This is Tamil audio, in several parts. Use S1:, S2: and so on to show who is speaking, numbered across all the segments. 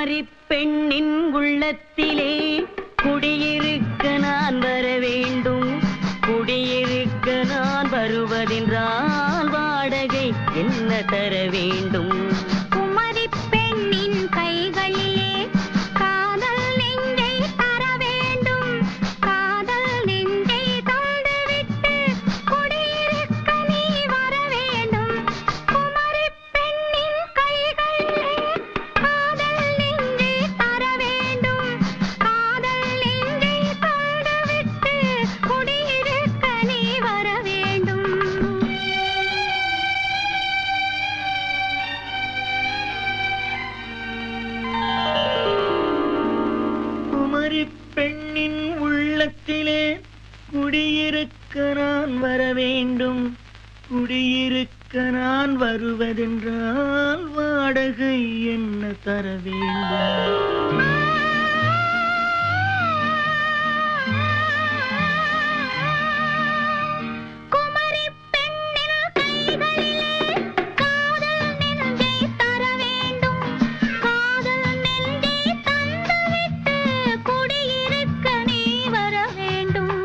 S1: குமரி பெண்ணின் உள்ளத்திலே குடியிருக்க நான் வர வேண்டும். குடியிருக்க நான் வருவதென்றால் வாடகை என்ன தர வேண்டும்?
S2: குமரி பெண்ணின் கைகளிலே காதல் நெஞ்சை தர வேண்டும். காதல் நெஞ்சை தந்துவிட்டு குடியிருக்க நீ வர வேண்டும். குமரி பெண்ணின் கைகளிலே காதல் நெஞ்சை தர வேண்டும். காதல் நெஞ்சை தந்துவிட்டு குடியிருக்க நீ வர வேண்டும்.
S3: குமரி பெண்ணின் உள்ளத்திலே குடியிருக்க நான் வர வேண்டும். குடியிருக்க நான் வருவதென்றால் வாடகை என்ன தர வேண்டும்?
S2: குமரி பெண்ணின் கைகளிலே காதல் நெஞ்சை தர வேண்டும். காதல் நெஞ்சை தந்துவிட்டு குடியிருக்க நீ வர வேண்டும்.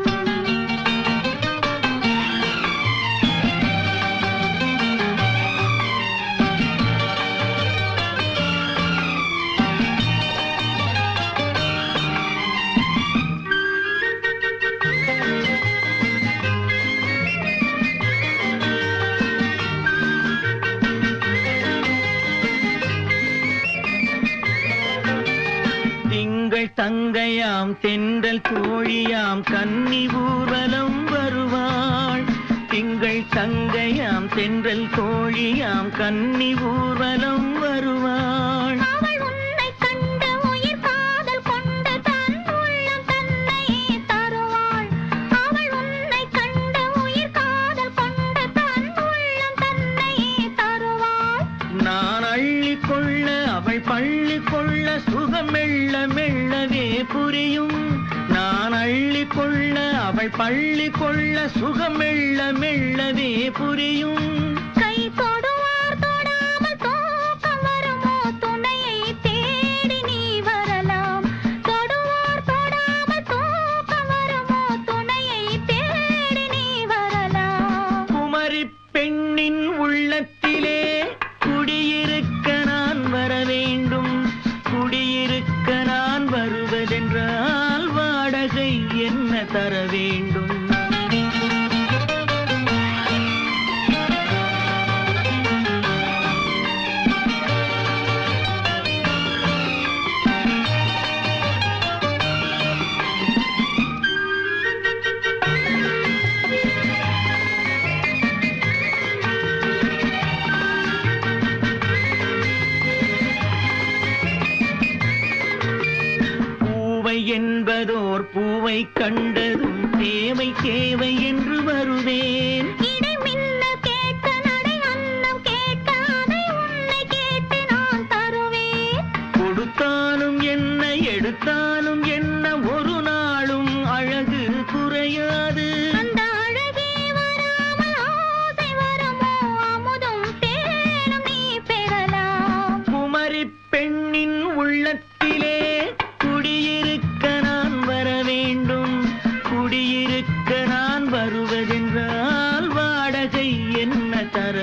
S3: திங்கள் தங்கையாம் தென்றல் தோழியாம் கன்னி ஊர்வலம் வருவாள். திங்கள் தங்கையாம் தென்றல் தோழியாம் கன்னி ஊர்வலம் வருவாள்.
S2: அவள் உன்னை கண்டு உயிர் காதல் கொண்டு தன் உள்ளம் தன்னையே தருவாள். அவள் உன்னை கண்டு உயிர் காதல் கொண்டு தன் உள்ளம் தன்னையே தருவாள்.
S3: நான் அள்ளி கொள்ள அவள் பள்ளி கொள்ள சுகம் மெல்ல மெல்லவே புரியும். நான் அள்ளி கொள்ள அவள் பள்ளி கொள்ள சுகம் மெல்ல மெல்லவே புரியும்.
S2: கை தொடுவார் தொடாமல் தூக்கம் வருமோ? துணையை தேடி நீ வரலாம். தொடுவார் தொடாமல் தூக்கம் வருமோ? துணையை தேடி நீ வரலாம்.
S3: குமரி பெண்ணின் உள்ளத்திலே குடியிருக்க நான் வர வேண்டும். குடியிருக்க நான் வருவதென்றால் வாடகை என்ன தர வேண்டும்? பூவை என்பதோர் பூவை கண்டதும் தேவை தேவை என்று வருவேன்.
S2: இடை மின்னல் கேட்க நடை அன்னம் கேட்க அதை உன்னை கேட்டு நான் தருவேன்.
S3: கொடுத்தாலும் என்ன எடுத்தாலும் என்ன ஒரு நாளும் அழகு குறையாது.
S2: அந்த அழகே வராமல் ஆசை வருமோ? அமுதும் தேனும் நீ பெறலாம்.
S3: குமரி பெண்ணின் உள்ளத்திலே குடியிருக்க நான் வர வேண்டும். குடியிருக்க நான் வருவதென்றால் வாடகை என்ன தர